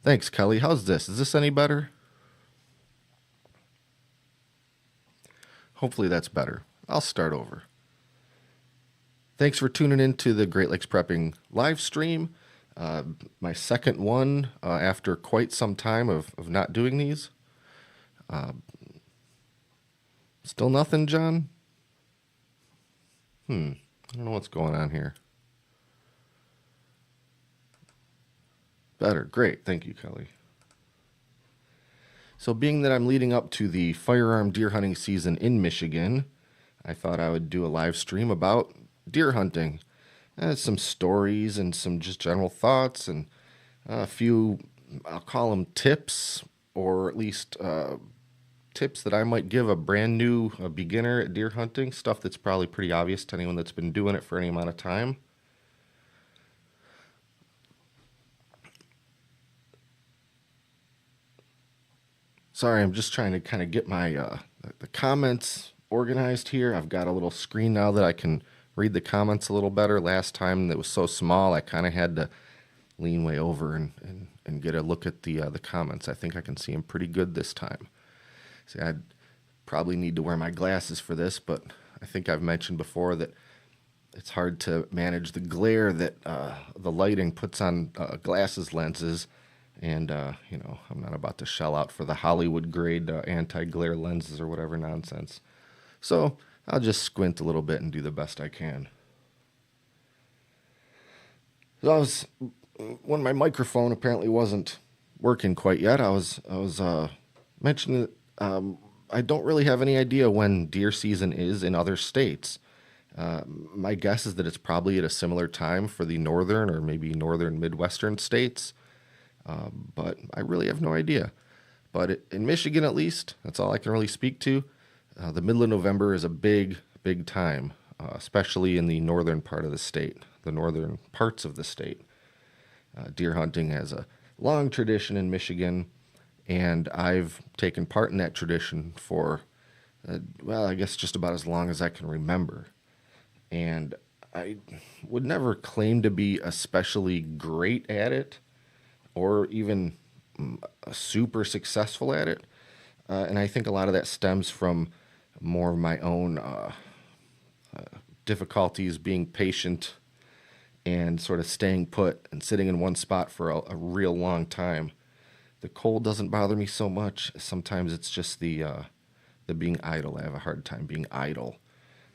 Thanks, Kelly. How's this? Is this any better? Hopefully that's better. I'll start over. Thanks for tuning in to the Great Lakes Prepping live stream. Uh, my second one after quite some time of not doing these. Still nothing, John? I don't know what's going on here. Better. Great. Thank you, Kelly. So being that I'm leading up to the firearm deer hunting season in Michigan, I thought I would do a live stream about deer hunting. Some stories and some just general thoughts and a few, I'll call them tips, or at least tips that I might give a brand new beginner at deer hunting, stuff that's probably pretty obvious to anyone that's been doing it for any amount of time. Sorry, I'm just trying to kind of get my the comments organized here. I've got a little screen now that I can read the comments a little better. Last time it was so small, I kind of had to lean way over and get a look at the comments. I think I can see them pretty good this time. See, I'd probably need to wear my glasses for this, but I think I've mentioned before that it's hard to manage the glare that the lighting puts on glasses lenses. And, I'm not about to shell out for the Hollywood grade anti-glare lenses or whatever nonsense. So I'll just squint a little bit and do the best I can. So when my microphone apparently wasn't working quite yet, I was mentioning that I don't really have any idea when deer season is in other states. My guess is that it's probably at a similar time for the northern or maybe northern Midwestern states. But I really have no idea. But in Michigan, at least, that's all I can really speak to. The middle of November is a big, big time, especially in the northern part of the state, the northern parts of the state. Deer hunting has a long tradition in Michigan, and I've taken part in that tradition for, I guess just about as long as I can remember. And I would never claim to be especially great at it, or even super successful at it. And I think a lot of that stems from more of my own difficulties being patient and sort of staying put and sitting in one spot for a real long time. The cold doesn't bother me so much. Sometimes it's just the being idle. I have a hard time being idle.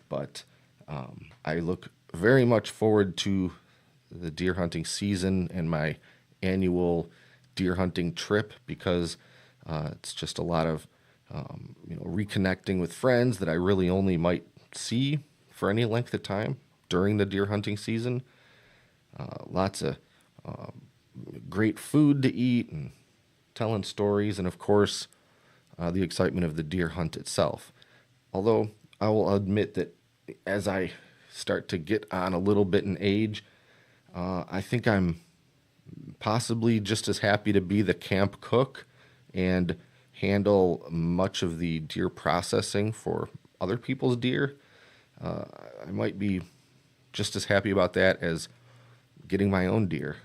But I look very much forward to the deer hunting season and my annual deer hunting trip, because it's just a lot of reconnecting with friends that I really only might see for any length of time during the deer hunting season. Lots of great food to eat and telling stories, and of course the excitement of the deer hunt itself. Although I will admit that as I start to get on a little bit in age, I think I'm possibly just as happy to be the camp cook and handle much of the deer processing for other people's deer. I might be just as happy about that as getting my own deer,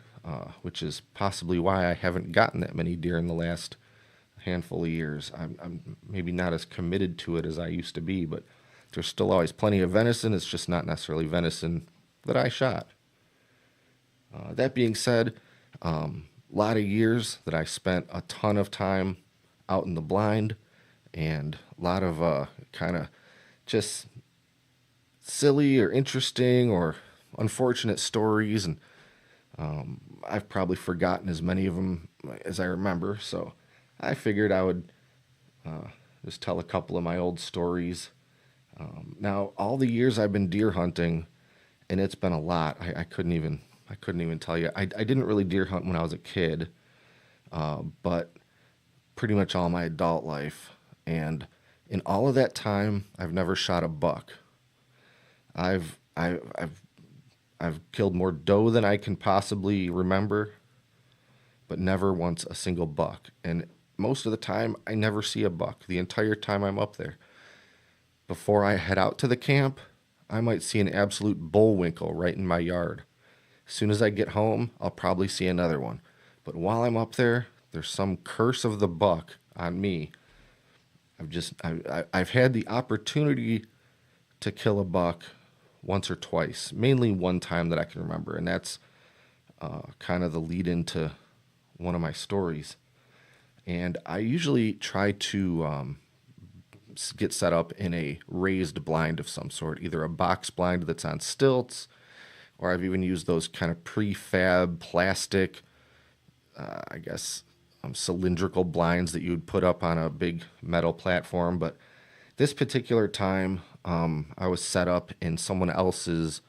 which is possibly why I haven't gotten that many deer in the last handful of years. I'm maybe not as committed to it as I used to be, but there's still always plenty of venison. It's just not necessarily venison that I shot. That being said, a lot of years that I spent a ton of time out in the blind, and a lot of kind of just silly or interesting or unfortunate stories, and I've probably forgotten as many of them as I remember, so I figured I would just tell a couple of my old stories. Now, all the years I've been deer hunting, and it's been a lot, I couldn't even tell you. I didn't really deer hunt when I was a kid, but pretty much all my adult life. And in all of that time, I've never shot a buck. I've killed more doe than I can possibly remember, but never once a single buck. And most of the time, I never see a buck the entire time I'm up there. Before I head out to the camp, I might see an absolute bullwinkle right in my yard. As soon as I get home, I'll probably see another one. But while I'm up there, there's some curse of the buck on me. I've had the opportunity to kill a buck once or twice, mainly one time that I can remember, and that's kind of the lead into one of my stories. And I usually try to get set up in a raised blind of some sort, either a box blind that's on stilts, or I've even used those kind of prefab plastic, I guess, cylindrical blinds that you would put up on a big metal platform. But this particular time, I was set up in someone else's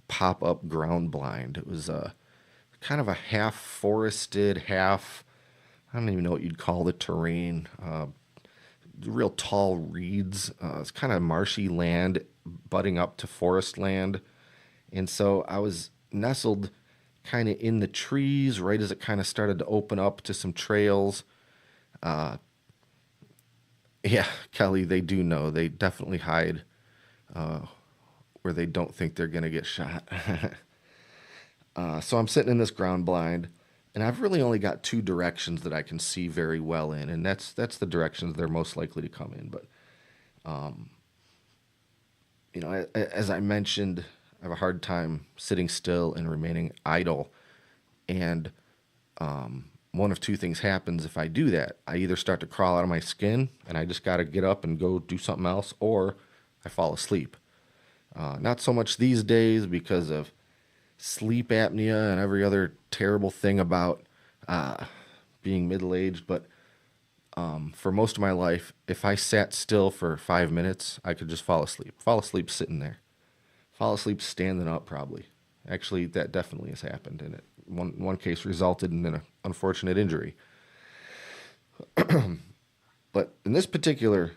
pop up ground blind. It was a kind of a half forested, half, I don't even know what you'd call the terrain. Real tall reeds. It's kind of marshy land butting up to forest land. And so I was nestled kind of in the trees right as it kind of started to open up to some trails. Uh, yeah, Kelly, they do know. They definitely hide uh, where they don't think they're going to get shot. So I'm sitting in this ground blind, and I've really only got two directions that I can see very well in, and that's the directions they're most likely to come in. But as I mentioned, I have a hard time sitting still and remaining idle. And one of two things happens if I do that. I either start to crawl out of my skin, and I just got to get up and go do something else, or I fall asleep. Not so much these days because of sleep apnea and every other terrible thing about uh, being middle aged. But for most of my life, if I sat still for 5 minutes, I could just fall asleep. Fall asleep sitting there. Fall asleep standing up, probably. Actually, that definitely has happened, and it one case resulted in an unfortunate injury. But in this particular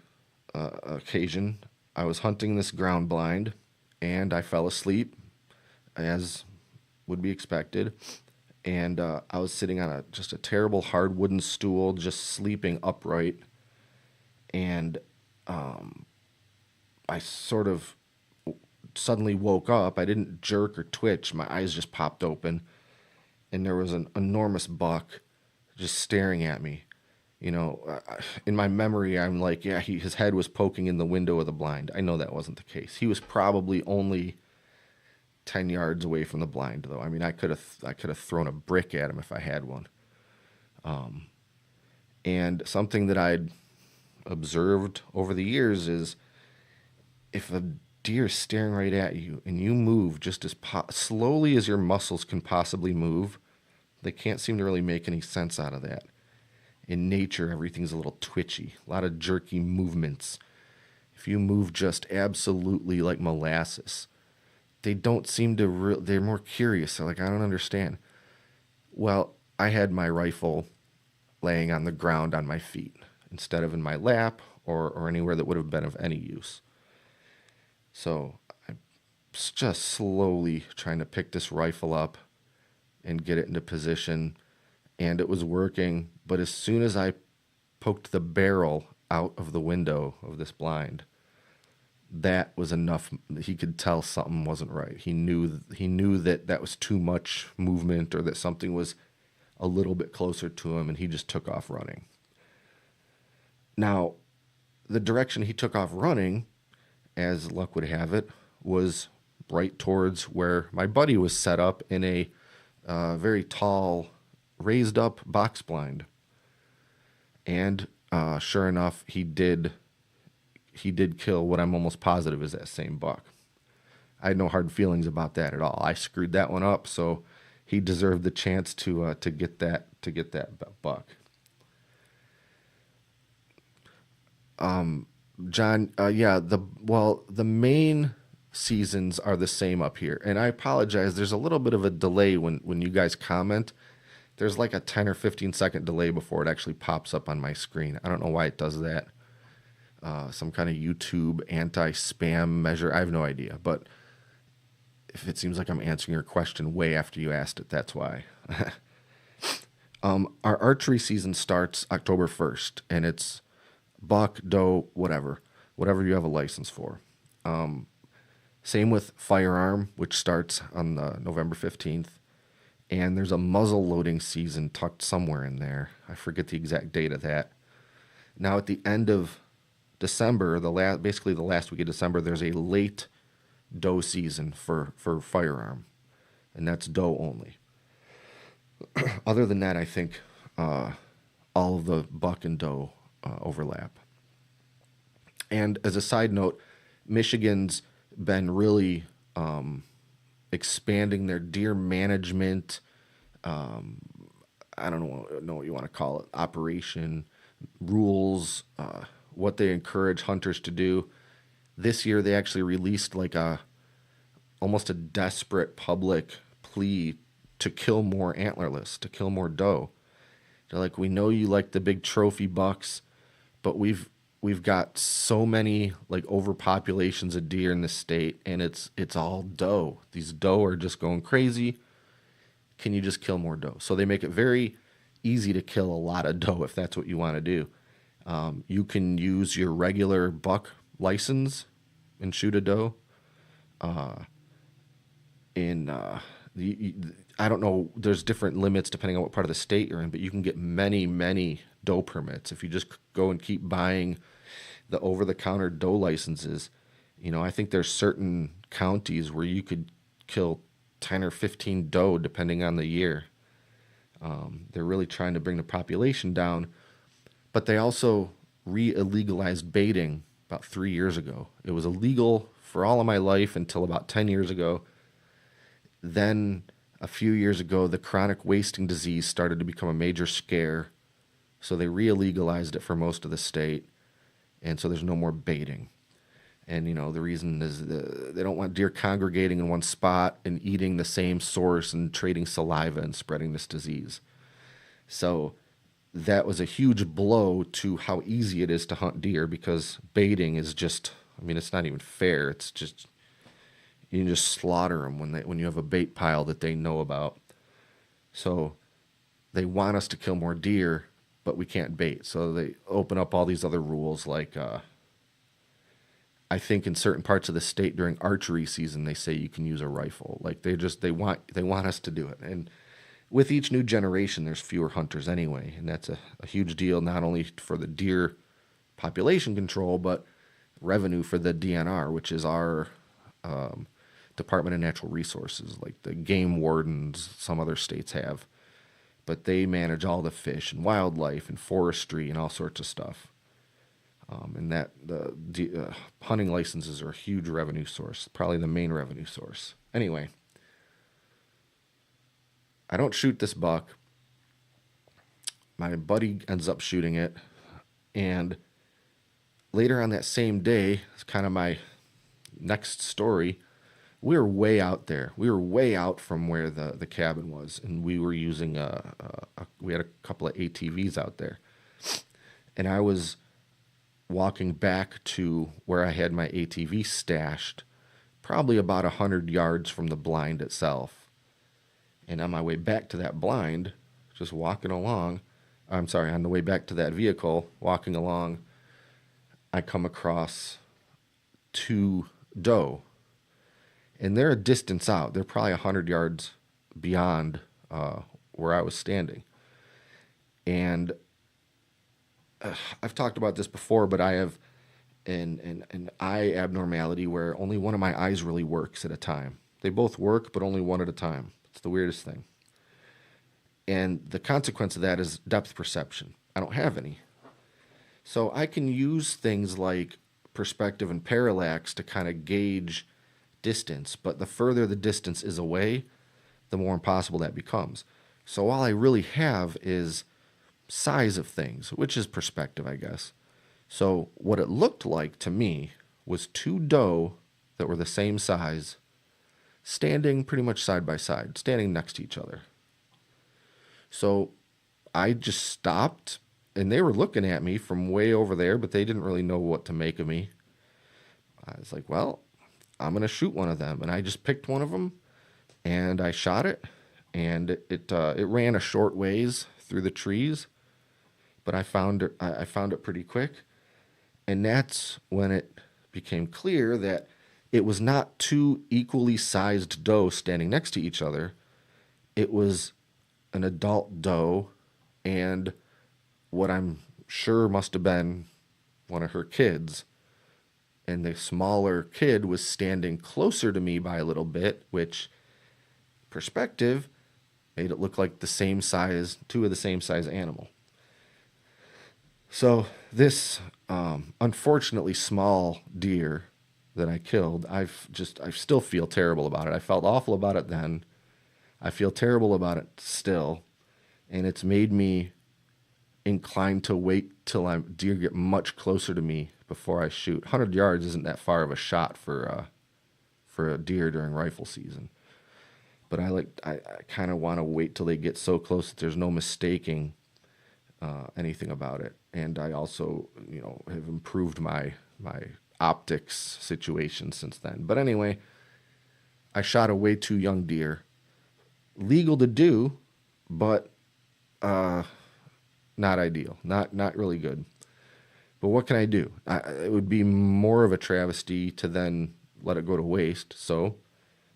occasion, I was hunting this ground blind, and I fell asleep, as would be expected. And I was sitting on just a terrible hard wooden stool, just sleeping upright. And I sort of suddenly woke up. I didn't jerk or twitch. My eyes just popped open, and there was an enormous buck just staring at me. In my memory, I'm like, yeah, his head was poking in the window of the blind. I know that wasn't the case. He was probably only 10 yards away from the blind, though. I mean, I could have thrown a brick at him if I had one. And something that I'd observed over the years is if a deer is staring right at you and you move just as slowly as your muscles can possibly move, they can't seem to really make any sense out of that. In nature, everything's a little twitchy, a lot of jerky movements. If you move just absolutely like molasses, they don't seem to, they're more curious. They're like, I don't understand. Well, I had my rifle laying on the ground on my feet instead of in my lap or anywhere that would have been of any use. So I'm just slowly trying to pick this rifle up and get it into position, and it was working. But as soon as I poked the barrel out of the window of this blind, that was enough. He could tell something wasn't right. He knew that that was too much movement, or that something was a little bit closer to him, and he just took off running. Now, the direction he took off running, as luck would have it, was right towards where my buddy was set up in a very tall, raised up box blind. And sure enough, he did kill what I'm almost positive is that same buck. I had no hard feelings about that at all. I screwed that one up, so he deserved the chance to get that buck. John, yeah, the main seasons are the same up here, and I apologize. There's a little bit of a delay when you guys comment. There's like a 10 or 15-second delay before it actually pops up on my screen. I don't know why it does that. Some kind of YouTube anti-spam measure. I have no idea, but if it seems like I'm answering your question way after you asked it, that's why. Our archery season starts October 1st, and it's buck, doe, whatever you have a license for. Same with firearm, which starts on November 15th. and there's a muzzle loading season tucked somewhere in there. I forget the exact date of that. Now at the end of December, basically the last week of December, there's a late doe season for firearm, and that's doe only. Other than that, I think all of the buck and doe overlap. And as a side note, Michigan's been really expanding their deer management. I don't know what you want to call it, operation rules, what they encourage hunters to do. This year, they actually released like almost a desperate public plea to kill more antlerless, to kill more doe. They're like, we know you like the big trophy bucks, but we've got so many like overpopulations of deer in the state, and it's all doe. These doe are just going crazy. Can you just kill more doe? So they make it very easy to kill a lot of doe if that's what you want to do. You can use your regular buck license and shoot a doe. I don't know, there's different limits depending on what part of the state you're in, but you can get many doe permits if you just go and keep buying the over-the-counter doe licenses. I think there's certain counties where you could kill 10 or 15 doe depending on the year. They're really trying to bring the population down, but they also re-illegalized baiting about 3 years ago. It was illegal for all of my life until about 10 years ago. Then a few years ago, the chronic wasting disease started to become a major scare, so they re-legalized it for most of the state, and so there's no more baiting. And the reason is they don't want deer congregating in one spot and eating the same source and trading saliva and spreading this disease. So that was a huge blow to how easy it is to hunt deer, because baiting is just, it's not even fair. It's just, you can just slaughter them when you have a bait pile that they know about. So they want us to kill more deer, but we can't bait. So they open up all these other rules, like I think in certain parts of the state during archery season they say you can use a rifle. Like they want us to do it. And with each new generation, there's fewer hunters anyway, and that's a huge deal, not only for the deer population control, but revenue for the DNR, which is our Department of Natural Resources, like the game wardens some other states have. But they manage all the fish and wildlife and forestry and all sorts of stuff. And that the hunting licenses are a huge revenue source, probably the main revenue source. Anyway, I don't shoot this buck. My buddy ends up shooting it, and later on that same day, it's kind of my next story. We were way out there. We were way out from where the cabin was, and we were using we had a couple of ATVs out there, and I was walking back to where I had my ATV stashed, probably about 100 yards from the blind itself. And on my way back to that blind, just walking along, on the way back to that vehicle, walking along, I come across two doe. And they're a distance out. They're probably 100 yards beyond where I was standing. And I've talked about this before, but I have an eye abnormality where only one of my eyes really works at a time. They both work, but only one at a time. It's the weirdest thing. And the consequence of that is depth perception. I don't have any. So I can use things like perspective and parallax to kind of gauge distance, but the further the distance is away, the more impossible that becomes. So all I really have is size of things, which is perspective, I guess. So what it looked like to me was two doe that were the same size, standing pretty much side by side, standing next to each other. So I just stopped, and they were looking at me from way over there, but they didn't really know what to make of me. I was like, well, I'm going to shoot one of them. And I just picked one of them, and I shot it, and it ran a short ways through the trees, but I found it pretty quick. And that's when it became clear that it was not two equally sized doe standing next to each other, It was an adult doe and what I'm sure must have been one of her kids. And the smaller kid was standing closer to me by a little bit, which perspective made it look like the same size, two of the same size animal. So this unfortunately small deer that I killed, I still feel terrible about it. I felt awful about it then. I feel terrible about it still, and it's made me inclined to wait till deer get much closer to me before I shoot. 100 yards isn't that far of a shot for a deer during rifle season. But I kind of want to wait till they get so close that there's no mistaking anything about it. And I also, have improved my optics situation since then. But anyway, I shot a way too young deer. Legal to do, but not ideal. Not really good. But what can I do? It would be more of a travesty to then let it go to waste. So,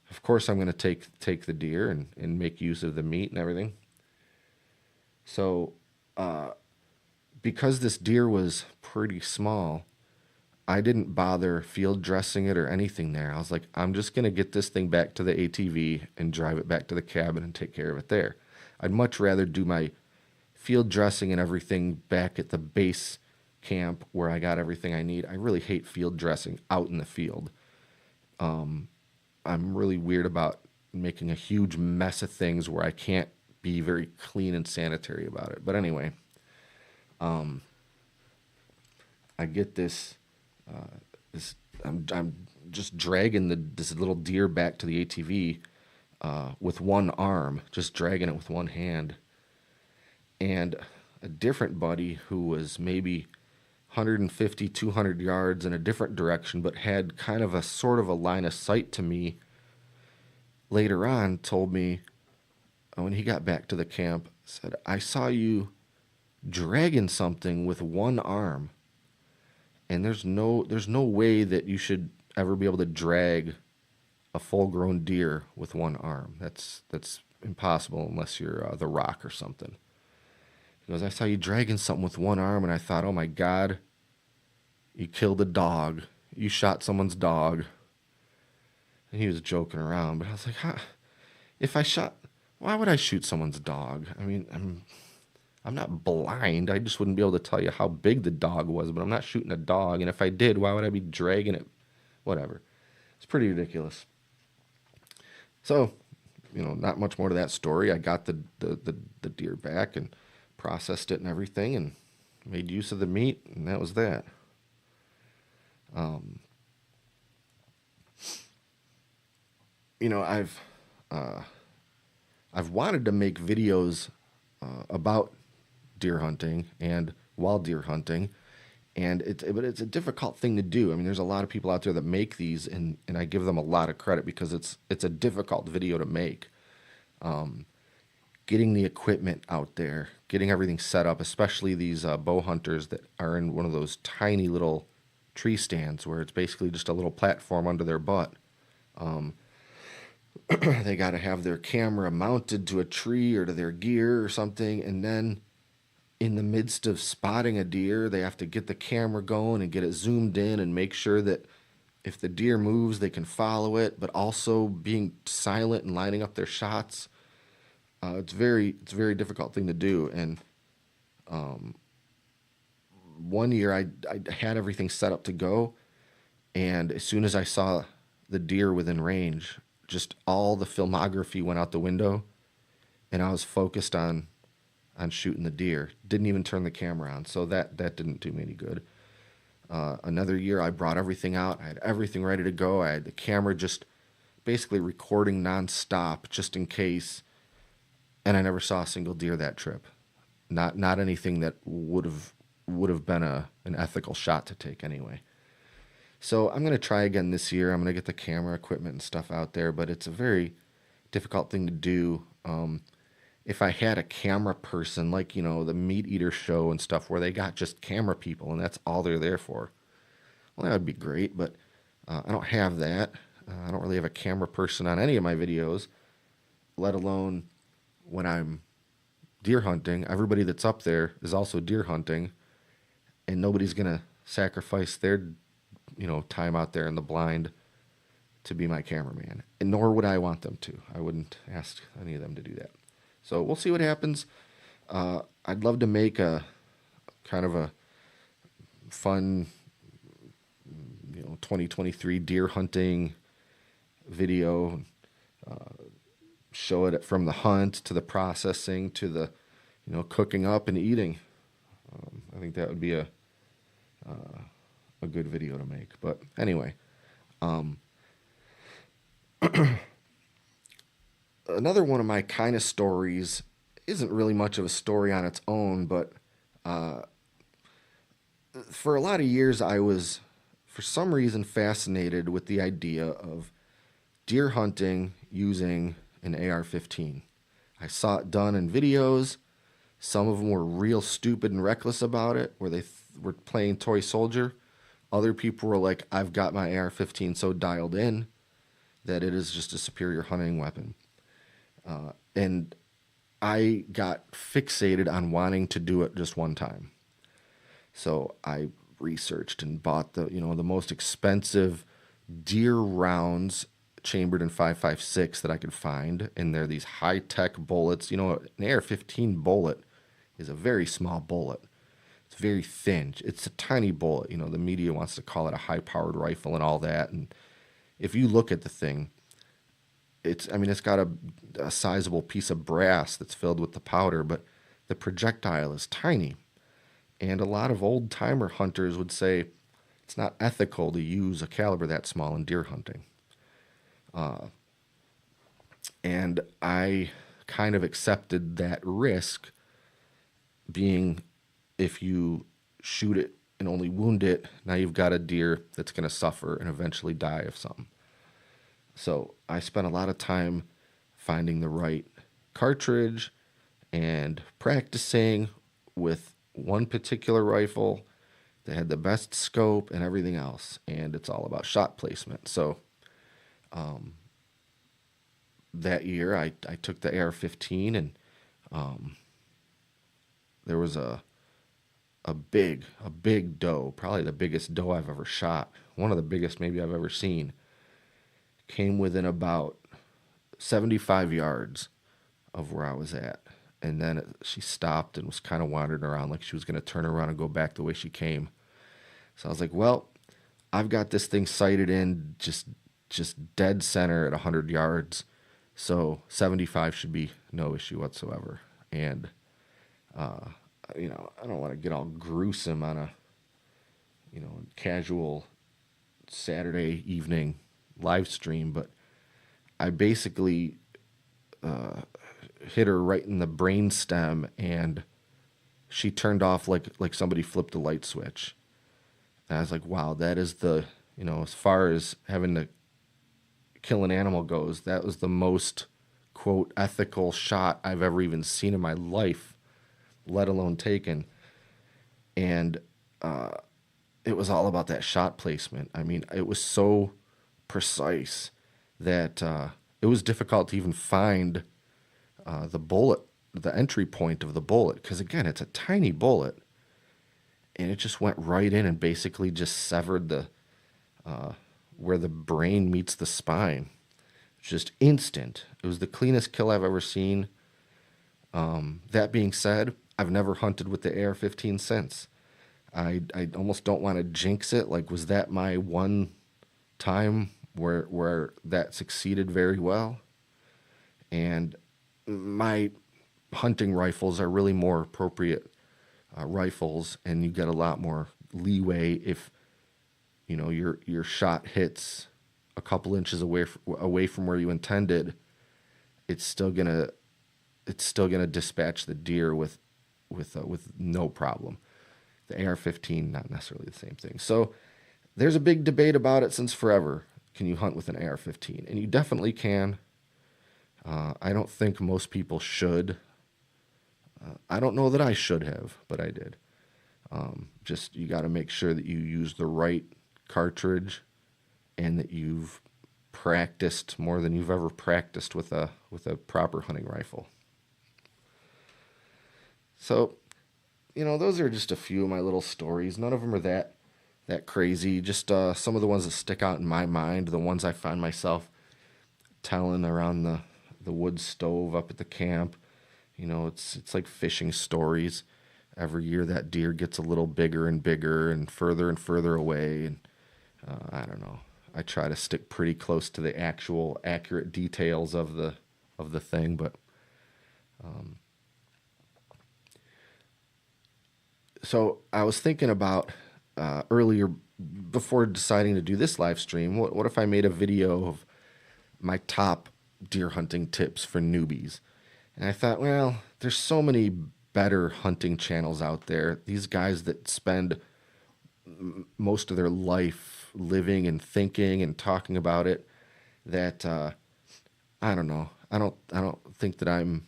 of course, I'm going to take the deer and make use of the meat and everything. So, because this deer was pretty small, I didn't bother field dressing it or anything there. I was like, I'm just going to get this thing back to the ATV and drive it back to the cabin and take care of it there. I'd much rather do my field dressing and everything back at the base camp where I got everything I need. I really hate field dressing out in the field. I'm really weird about making a huge mess of things where I can't be very clean and sanitary about it. But anyway, I get this. This I'm just dragging this little deer back to the ATV with one arm, just dragging it with one hand. And a different buddy who was maybe 150, 200 yards in a different direction, but had kind of a sort of a line of sight to me later on, told me when he got back to the camp, said, I saw you dragging something with one arm. And there's no way that you should ever be able to drag a full-grown deer with one arm. That's impossible unless you're The Rock or something. He goes, I saw you dragging something with one arm, and I thought, oh my God, you killed a dog. You shot someone's dog. And he was joking around, but I was like, huh, why would I shoot someone's dog? I mean, I'm not blind. I just wouldn't be able to tell you how big the dog was, but I'm not shooting a dog. And if I did, why would I be dragging it? Whatever. It's pretty ridiculous. So, not much more to that story. I got the deer back and processed it and everything and made use of the meat, and that was that. I've wanted to make videos about deer hunting and wild deer hunting, but it's a difficult thing to do. I mean, there's a lot of people out there that make these, and I give them a lot of credit because it's a difficult video to make. Getting the equipment out there, getting everything set up, especially these bow hunters that are in one of those tiny little tree stands where it's basically just a little platform under their butt. They got to have their camera mounted to a tree or to their gear or something, and then in the midst of spotting a deer, they have to get the camera going and get it zoomed in and make sure that if the deer moves, they can follow it, but also being silent and lining up their shots. It's a very difficult thing to do. And one year I had everything set up to go, and as soon as I saw the deer within range, just all the filmography went out the window, and I was focused on shooting the deer. Didn't even turn the camera on, so that didn't do me any good. Another year, I brought everything out. I had everything ready to go. I had the camera just basically recording nonstop, just in case. And I never saw a single deer that trip. Not anything that would have been an ethical shot to take anyway. So I'm gonna try again this year. I'm gonna get the camera equipment and stuff out there, but it's a very difficult thing to do. If I had a camera person, like, the Meat Eater show and stuff where they got just camera people and that's all they're there for, well, that would be great, but I don't have that. I don't really have a camera person on any of my videos, let alone when I'm deer hunting, everybody that's up there is also deer hunting, and nobody's gonna sacrifice their time out there in the blind to be my cameraman, and nor would I want them to. I wouldn't ask any of them to do that. So we'll see what happens. I'd love to make a kind of a fun, 2023 deer hunting video. Show it from the hunt to the processing to the, cooking up and eating. I think that would be a good video to make. But anyway, another one of my kind of stories isn't really much of a story on its own, but for a lot of years I was, for some reason, fascinated with the idea of deer hunting using an AR-15. I saw it done in videos. Some of them were real stupid and reckless about it, where they were playing toy soldier. Other people were like, I've got my AR-15 so dialed in that it is just a superior hunting weapon. And I got fixated on wanting to do it just one time. So I researched and bought the most expensive deer rounds chambered in 5.56 that I could find, and they're these high-tech bullets. An AR-15 bullet is a very small bullet. It's very thin. It's a tiny bullet. The media wants to call it a high-powered rifle and all that, and if you look at the thing, it's got a sizable piece of brass that's filled with the powder, but the projectile is tiny. And a lot of old-timer hunters would say it's not ethical to use a caliber that small in deer hunting. And I kind of accepted that risk, being if you shoot it and only wound it, now you've got a deer that's going to suffer and eventually die of something. So I spent a lot of time finding the right cartridge and practicing with one particular rifle that had the best scope and everything else. And it's all about shot placement. So that year I took the AR-15, and there was a big doe, probably the biggest doe I've ever shot, one of the biggest maybe I've ever seen, came within about 75 yards of where I was at. And then she stopped and was kind of wandering around like she was going to turn around and go back the way she came. So I was like, well, I've got this thing sighted in just dead center at 100 yards. So 75 should be no issue whatsoever. And, I don't want to get all gruesome on a, casual Saturday evening live stream, but I basically hit her right in the brain stem, and she turned off like somebody flipped a light switch. And I was like, wow, that is as far as having to kill an animal goes, that was the most, quote, ethical shot I've ever even seen in my life, let alone taken. And it was all about that shot placement. It was so precise that it was difficult to even find the bullet, the entry point of the bullet, because again, it's a tiny bullet, and it just went right in and basically just severed the where the brain meets the spine. Just instant. It was the cleanest kill I've ever seen. That being said, I've never hunted with the AR-15 since. I almost don't want to jinx it. Like, was that my one time where that succeeded very well? And my hunting rifles are really more appropriate rifles, and you get a lot more leeway if your shot hits a couple inches away from where you intended. It's still gonna dispatch the deer with no problem. The AR-15, not necessarily the same thing. So there's a big debate about it since forever. Can you hunt with an AR-15? And you definitely can. I don't think most people should. I don't know that I should have, but I did. Just you got to make sure that you use the right cartridge and that you've practiced more than you've ever practiced with a proper hunting rifle. So, those are just a few of my little stories. None of them are that crazy. Just some of the ones that stick out in my mind, the ones I find myself telling around the wood stove up at the camp. It's like fishing stories. Every year that deer gets a little bigger and further away, and I don't know. I try to stick pretty close to the actual accurate details of the thing, but so I was thinking about earlier before deciding to do this live stream. What if I made a video of my top deer hunting tips for newbies? And I thought, well, there's so many better hunting channels out there. These guys that spend most of their life living and thinking and talking about it, that I don't know. I don't think that I'm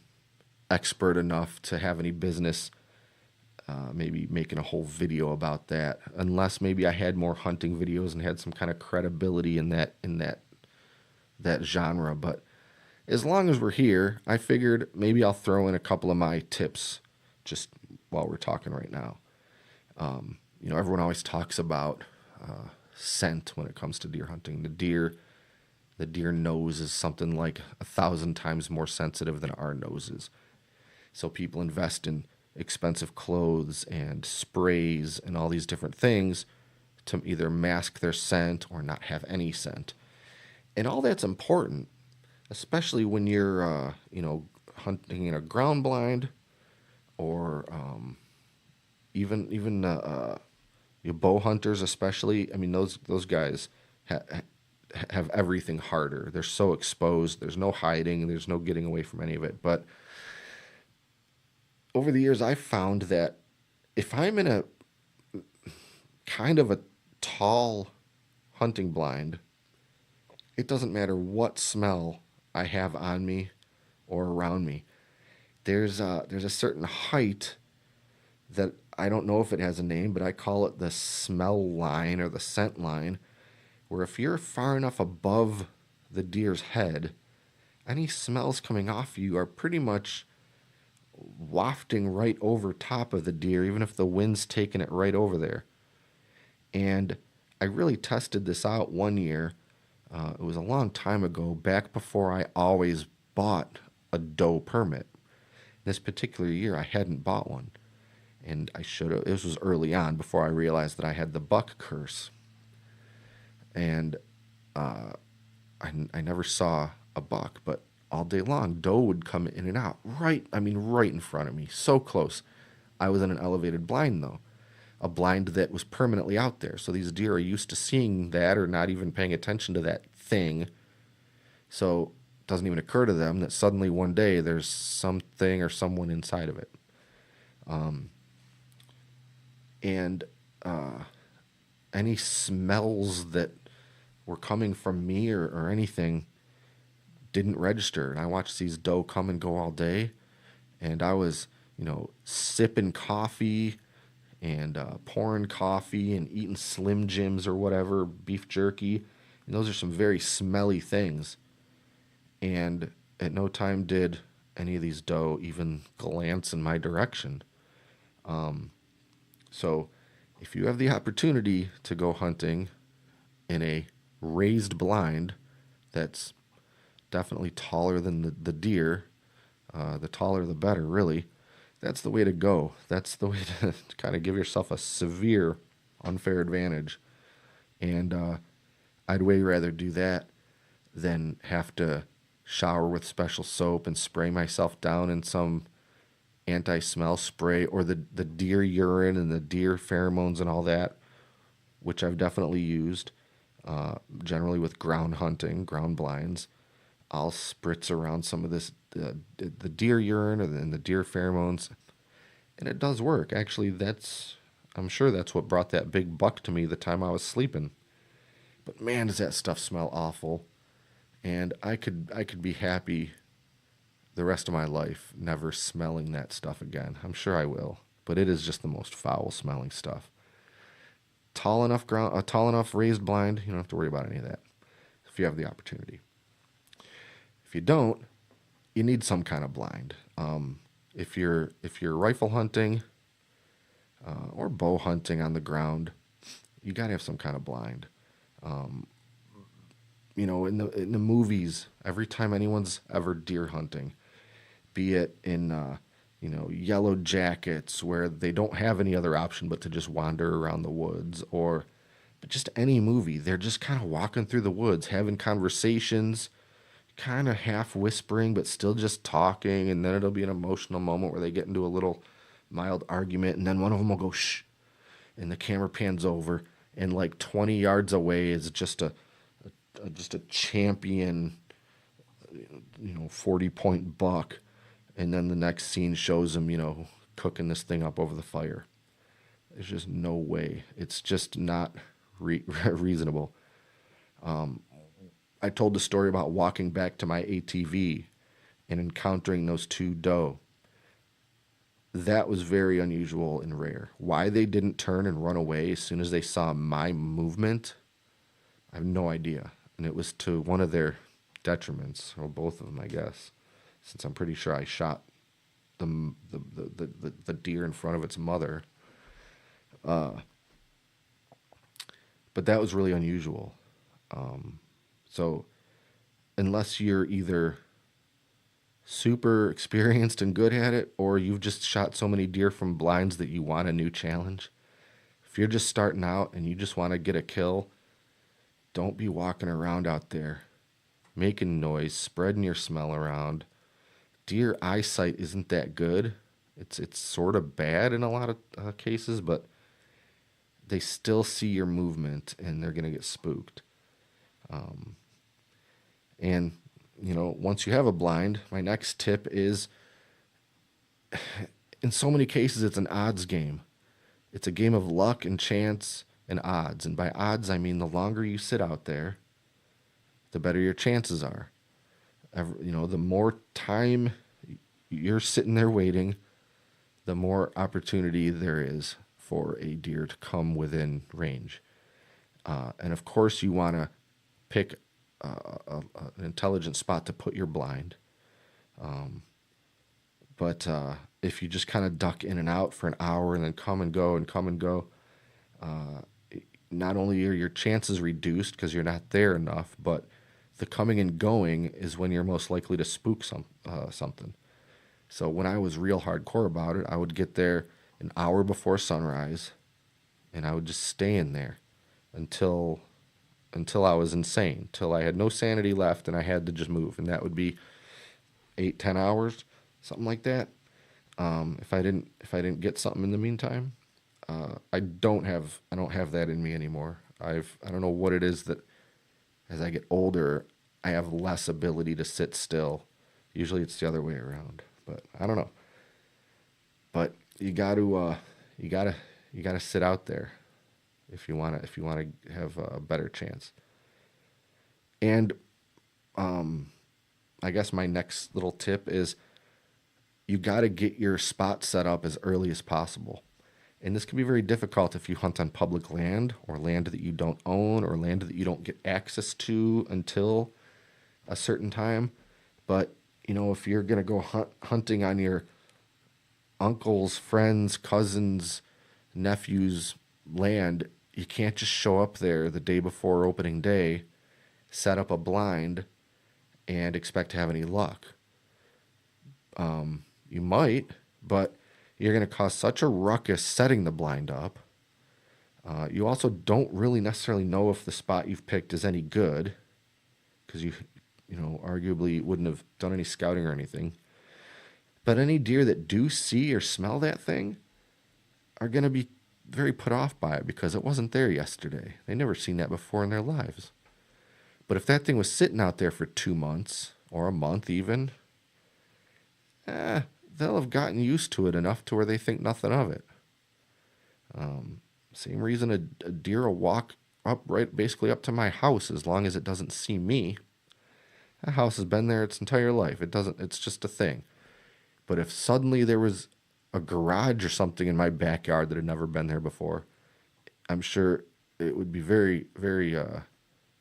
expert enough to have any business maybe making a whole video about that, unless maybe I had more hunting videos and had some kind of credibility in that genre. But as long as we're here, I figured maybe I'll throw in a couple of my tips just while we're talking right now. Everyone always talks about scent when it comes to deer hunting. The deer nose is something like 1,000 times more sensitive than our noses. So people invest in expensive clothes and sprays and all these different things to either mask their scent or not have any scent. And all that's important, especially when you're, hunting in a ground blind, or even your bow hunters, especially. I mean, those guys have everything harder. They're so exposed. There's no hiding. There's no getting away from any of it. But over the years, I've found that if I'm in a kind of a tall hunting blind, it doesn't matter what smell I have on me or around me. There's a certain height that I don't know if it has a name, but I call it the smell line or the scent line, where if you're far enough above the deer's head, any smells coming off you are pretty much wafting right over top of the deer, even if the wind's taking it right over there. And I really tested this out one year. It was a long time ago, back before I always bought a doe permit. This particular year, I hadn't bought one. And I should have. This was early on before I realized that I had the buck curse. And I never saw a buck, but all day long, doe would come in and out, right in front of me, so close. I was in an elevated blind, though, a blind that was permanently out there. So these deer are used to seeing that or not even paying attention to that thing. So it doesn't even occur to them that suddenly one day there's something or someone inside of it. And any smells that were coming from me or anything didn't register. And I watched these doe come and go all day. And I was, sipping coffee and pouring coffee and eating Slim Jims or whatever, beef jerky. And those are some very smelly things. And at no time did any of these doe even glance in my direction. So if you have the opportunity to go hunting in a raised blind that's definitely taller than the deer, the taller the better, really, that's the way to go. That's the way to kind of give yourself a severe unfair advantage. And I'd way rather do that than have to shower with special soap and spray myself down in some anti-smell spray, or the deer urine and the deer pheromones and all that, which I've definitely used, generally with ground hunting, ground blinds. I'll spritz around some of this, the deer urine and the deer pheromones, and it does work. Actually, I'm sure that's what brought that big buck to me the time I was sleeping. But man, does that stuff smell awful. And I could be happy the rest of my life never smelling that stuff again. I'm sure I will, but it is just the most foul smelling stuff. A tall enough raised blind, you don't have to worry about any of that if you have the opportunity. If you don't, you need some kind of blind. if you're rifle hunting or bow hunting on the ground, you got to have some kind of blind. In the movies, every time anyone's ever deer hunting, be it in Yellow Jackets where they don't have any other option but to just wander around the woods, or but just any movie, they're just kind of walking through the woods, having conversations, kind of half whispering but still just talking, and then it'll be an emotional moment where they get into a little mild argument, and then one of them will go shh, and the camera pans over, and like 20 yards away is just a champion, 40-point buck, and then the next scene shows him, cooking this thing up over the fire. There's just no way. It's just not reasonable. I told the story about walking back to my ATV and encountering those two doe. That was very unusual and rare. Why they didn't turn and run away as soon as they saw my movement, I have no idea. And it was to one of their detriments, or both of them, I guess, since I'm pretty sure I shot the deer in front of its mother. But that was really unusual. So unless you're either super experienced and good at it, or you've just shot so many deer from blinds that you want a new challenge, if you're just starting out and you just want to get a kill, don't be walking around out there making noise, spreading your smell around. Deer eyesight isn't that good. It's sort of bad in a lot of cases, but they still see your movement and they're gonna get spooked. And once you have a blind, my next tip is, in so many cases, it's an odds game. It's a game of luck and chance and odds. And by odds, I mean the longer you sit out there, the better your chances are. The more time you're sitting there waiting, the more opportunity there is for a deer to come within range. And of course, you want to pick an intelligent spot to put your blind. But if you just kind of duck in and out for an hour and then come and go and come and go, not only are your chances reduced because you're not there enough, but the coming and going is when you're most likely to spook something. So when I was real hardcore about it, I would get there an hour before sunrise, and I would just stay in there until I was insane, till I had no sanity left and I had to just move, and that would be 8-10 hours, something like that. If I didn't get something in the meantime, I don't have that in me anymore. I don't know what it is that as I get older, I have less ability to sit still. Usually it's the other way around, but I don't know. But you gotta sit out there if you wanna have a better chance. And I guess my next little tip is you gotta get your spot set up as early as possible. And this can be very difficult if you hunt on public land, or land that you don't own, or land that you don't get access to until a certain time. But if you're gonna go hunting on your uncle's, friend's, cousin's, nephew's land, you can't just show up there the day before opening day, set up a blind, and expect to have any luck. You might, but you're going to cause such a ruckus setting the blind up. You also don't really necessarily know if the spot you've picked is any good, because you arguably wouldn't have done any scouting or anything. But any deer that do see or smell that thing are going to be very put off by it because it wasn't there yesterday. They never seen that before in their lives. But if that thing was sitting out there for 2 months or a month even, they'll have gotten used to it enough to where they think nothing of it. Same reason a deer will walk basically up to my house as long as it doesn't see me. That house has been there its entire life. It's just a thing. But if suddenly there was a garage or something in my backyard that had never been there before, I'm sure it would be very, very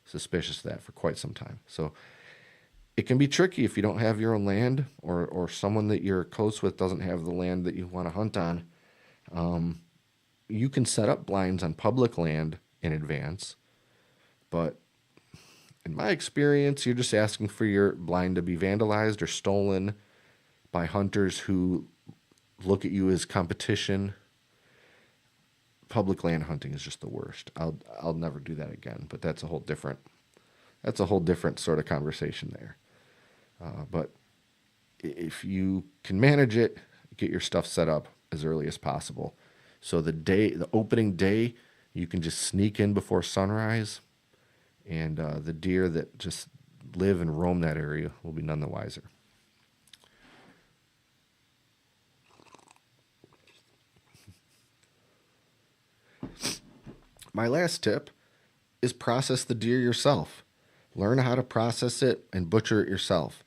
suspicious of that for quite some time. So it can be tricky if you don't have your own land, or someone that you're close with doesn't have the land that you want to hunt on. You can set up blinds on public land in advance, but in my experience, you're just asking for your blind to be vandalized or stolen by hunters who look at you as competition. Public land hunting is just the worst. I'll never do that again, but that's a whole different sort of conversation there. But if you can manage it, get your stuff set up as early as possible. So the opening day, you can just sneak in before sunrise, and the deer that just live and roam that area will be none the wiser. My last tip is process the deer yourself. Learn how to process it and butcher it yourself.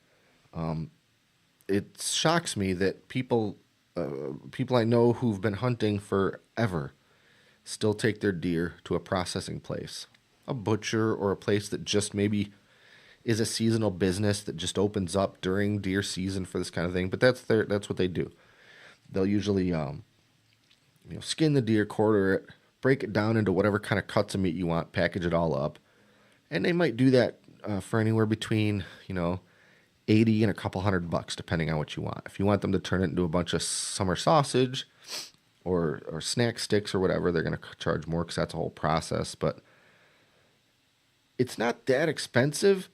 It shocks me that people I know who've been hunting forever still take their deer to a processing place, a butcher, or a place that just maybe is a seasonal business that just opens up during deer season for this kind of thing. But that's what they do. They'll usually skin the deer, quarter it, break it down into whatever kind of cuts of meat you want, package it all up, and they might do that for anywhere between 80 and a couple $100, depending on what you want. If you want them to turn it into a bunch of summer sausage or snack sticks or whatever, they're going to charge more because that's a whole process. But it's not that expensive,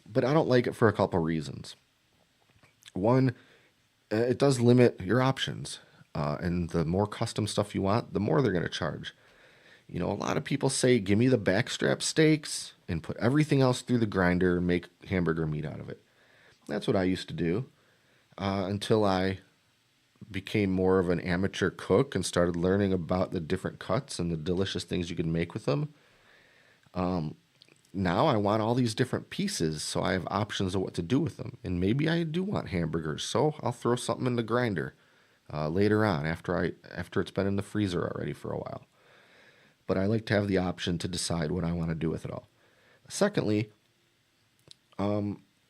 but I don't like it for a couple reasons. One, it does limit your options. And the more custom stuff you want, the more they're going to charge. A lot of people say, give me the backstrap steaks and put everything else through the grinder and make hamburger meat out of it. That's what I used to do until I became more of an amateur cook and started learning about the different cuts and the delicious things you can make with them. Now I want all these different pieces, so I have options of what to do with them. And maybe I do want hamburgers, so I'll throw something in the grinder later on after it's been in the freezer already for a while. But I like to have the option to decide what I want to do with it all. Secondly,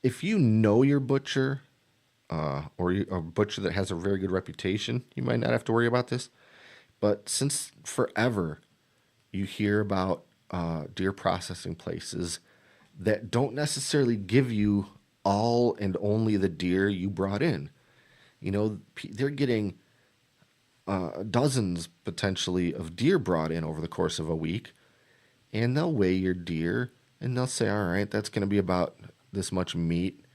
if you know your butcher or a butcher that has a very good reputation, you might not have to worry about this. But since forever you hear about deer processing places that don't necessarily give you all and only the deer you brought in. They're getting dozens potentially of deer brought in over the course of a week, and they'll weigh your deer and they'll say, all right, that's going to be about this much meat.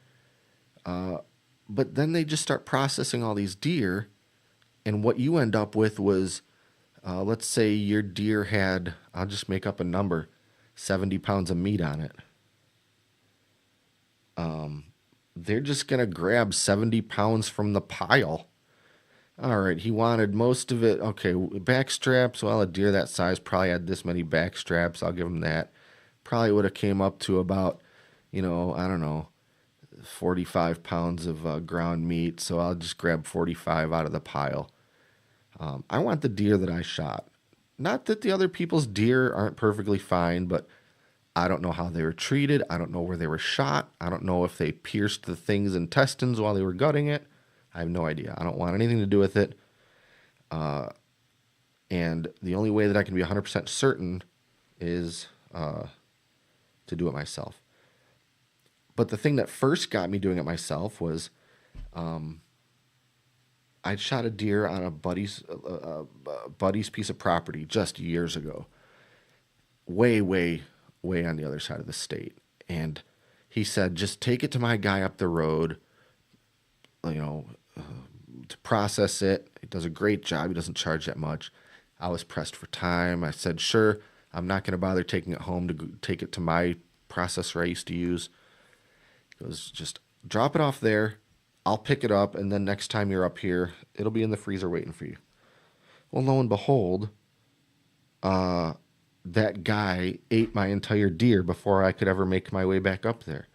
But then they just start processing all these deer, and what you end up with was, let's say your deer had, I'll just make up a number, 70 pounds of meat on it. They're just going to grab 70 pounds from the pile. All right, he wanted most of it. Okay, back straps. Well, a deer that size probably had this many back straps. I'll give him that. Probably would have came up to about, I don't know, 45 pounds of ground meat. So I'll just grab 45 out of the pile. I want the deer that I shot. Not that the other people's deer aren't perfectly fine, but I don't know how they were treated. I don't know where they were shot. I don't know if they pierced the thing's intestines while they were gutting it. I have no idea. I don't want anything to do with it. And the only way that I can be 100% certain is to do it myself. But the thing that first got me doing it myself was I'd shot a deer on a buddy's piece of property just years ago. Way, way, way on the other side of the state. And he said, just take it to my guy up the road, to process it. He does a great job. He doesn't charge that much. I was pressed for time. I said, sure, I'm not going to bother taking it home to take it to my processor I used to use. He goes, just drop it off there. I'll pick it up, and then next time you're up here, it'll be in the freezer waiting for you. Well, lo and behold, that guy ate my entire deer before I could ever make my way back up there.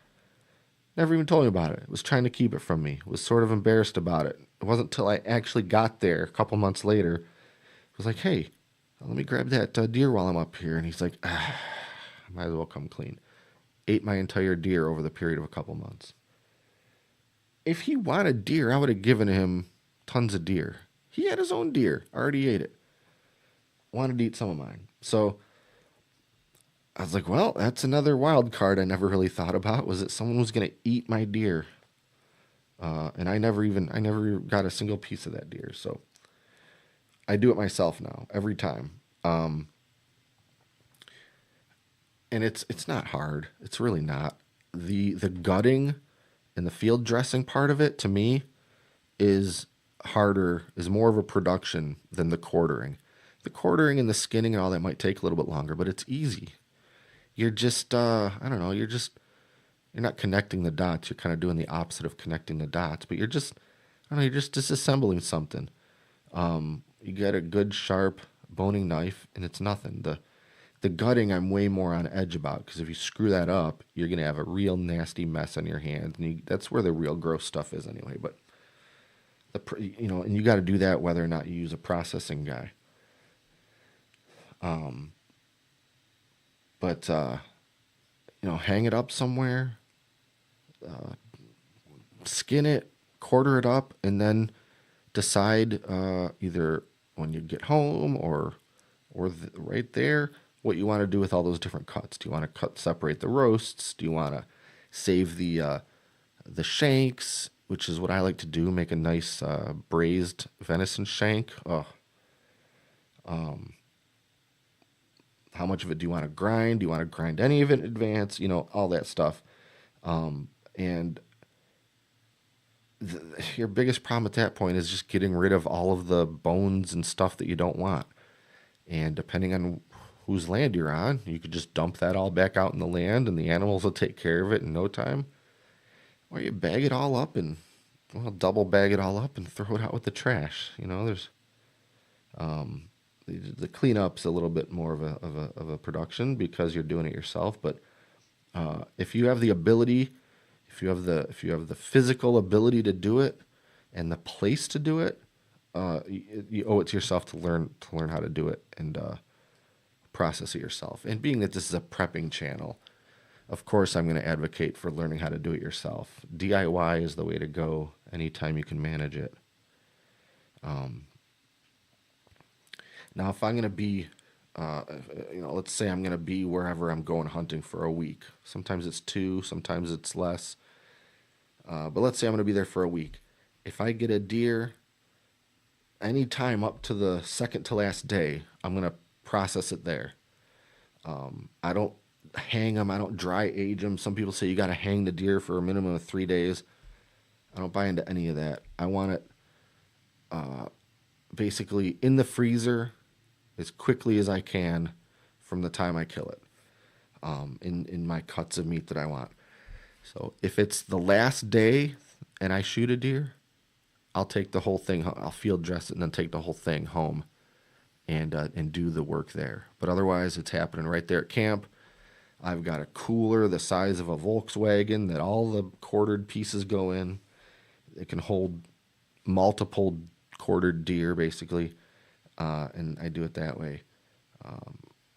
Never even told me about it. Was trying to keep it from me. Was sort of embarrassed about it. It wasn't until I actually got there a couple months later. I was like, hey, let me grab that deer while I'm up here. And he's like, might as well come clean. ate my entire deer over the period of a couple months. If he wanted deer, I would have given him tons of deer. He had his own deer, already ate it. Wanted to eat some of mine. So I was like, well, that's another wild card I never really thought about, was that someone was going to eat my deer. And I never got a single piece of that deer. So I do it myself now every time. And it's not hard. It's really not. The gutting and the field dressing part of it, to me, is harder, is more of a production than the quartering. The quartering and the skinning and all that might take a little bit longer, but it's easy. You're just I don't know, you're not connecting the dots. You're kind of doing the opposite of connecting the dots, but I don't know, you're just disassembling something. You get a good sharp boning knife, and it's nothing. The gutting, I'm way more on edge about, because if you screw that up, you're gonna have a real nasty mess on your hands, and that's where the real gross stuff is anyway. But and you got to do that whether or not you use a processing guy. But hang it up somewhere, skin it, quarter it up, and then decide either when you get home or right there what you want to do with all those different cuts. Do you want to separate the roasts? Do you want to save the shanks, which is what I like to do? Make a nice braised venison shank. Oh, how much of it do you want to grind? Do you want to grind any of it in advance? All that stuff. And your biggest problem at that point is just getting rid of all of the bones and stuff that you don't want. And depending on whose land you're on, you could just dump that all back out in the land, and the animals will take care of it in no time. Or you bag it all up and, well, double bag it all up and throw it out with the trash. There's the cleanup's a little bit more of a production because you're doing it yourself. But if you have the ability, if you have the physical ability to do it and the place to do it, you owe it to yourself to learn how to do it and process it yourself. And being that this is a prepping channel, of course I'm going to advocate for learning how to do it yourself. DIY is the way to go anytime you can manage it. Now, if I'm going to be, let's say I'm going to be wherever I'm going hunting for a week. Sometimes it's 2, sometimes it's less. But let's say I'm going to be there for a week. If I get a deer anytime up to the second to last day, I'm going to process it there. I don't hang them. I don't dry age them. Some people say you got to hang the deer for a minimum of 3 days. I don't buy into any of that. I want it basically in the freezer as quickly as I can from the time I kill it, in my cuts of meat that I want. So if it's the last day and I shoot a deer, I'll take the whole thing. I'll field dress it and then take the whole thing home and do the work there. But otherwise, it's happening right there at camp. I've got a cooler the size of a Volkswagen that all the quartered pieces go in. It can hold multiple quartered deer, basically, and I do it that way.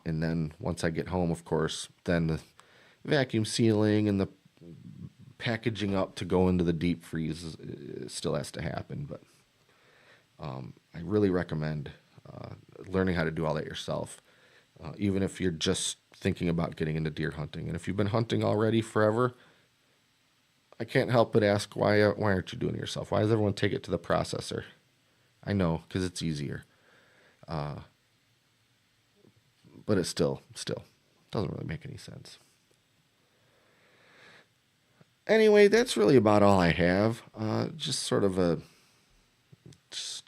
And then once I get home, of course, then the vacuum sealing and the packaging up to go into the deep freeze still has to happen. But I really recommend learning how to do all that yourself, even if you're just thinking about getting into deer hunting. And if you've been hunting already forever, I can't help but ask, why aren't you doing it yourself? Why does everyone take it to the processor? I know, because it's easier. But it still doesn't really make any sense. Anyway, that's really about all I have. Just sort of a just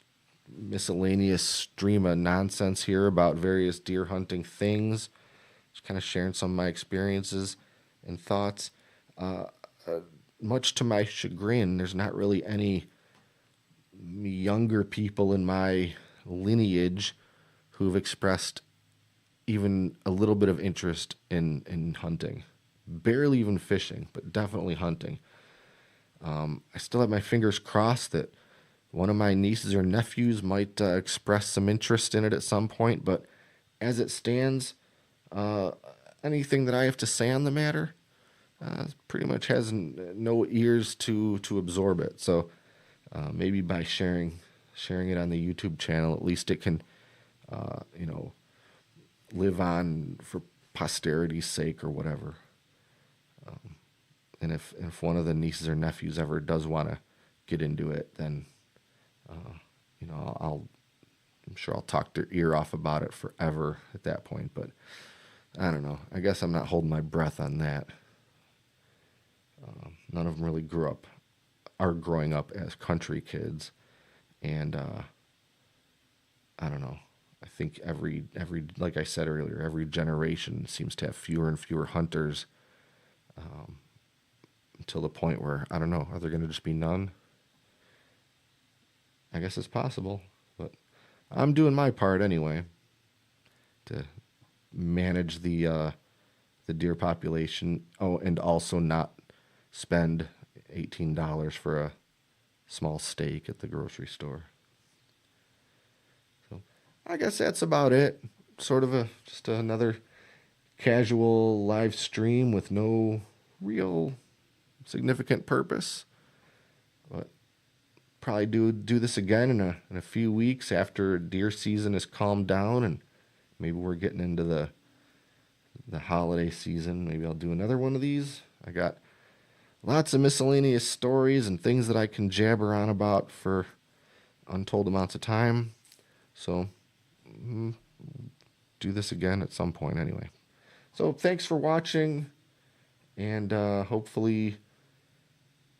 miscellaneous stream of nonsense here about various deer hunting things. Just kind of sharing some of my experiences and thoughts. Much to my chagrin, there's not really any younger people in my lineage who've expressed even a little bit of interest in hunting. Barely even fishing, but definitely hunting. I still have my fingers crossed that one of my nieces or nephews might express some interest in it at some point, but as it stands, anything that I have to say on the matter, pretty much has no ears to absorb it. So maybe by sharing it on the YouTube channel, at least it can, you know, live on for posterity's sake or whatever. And if one of the nieces or nephews ever does want to get into it, then you know I'm sure I'll talk their ear off about it forever at that point. But I don't know. I guess I'm not holding my breath on that. None of them really are growing up as country kids, and I don't know. I think every like I said earlier, every generation seems to have fewer and fewer hunters, until the point where I don't know. Are there going to just be none? I guess it's possible, but I'm doing my part anyway to manage the deer population. Oh, and also not spend $18 for a small steak at the grocery store. So I guess that's about it. Sort of just another casual live stream with no real significant purpose. But probably do this again in a few weeks after deer season has calmed down and maybe we're getting into the holiday season. Maybe I'll do another one of these. I got lots of miscellaneous stories and things that I can jabber on about for untold amounts of time. So do this again at some point anyway. So thanks for watching, and hopefully,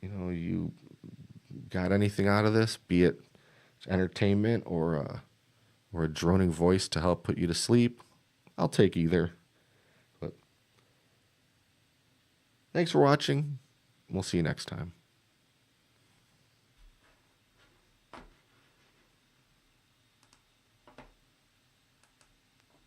you know, you got anything out of this, be it entertainment or a droning voice to help put you to sleep. I'll take either. But thanks for watching. We'll see you next time.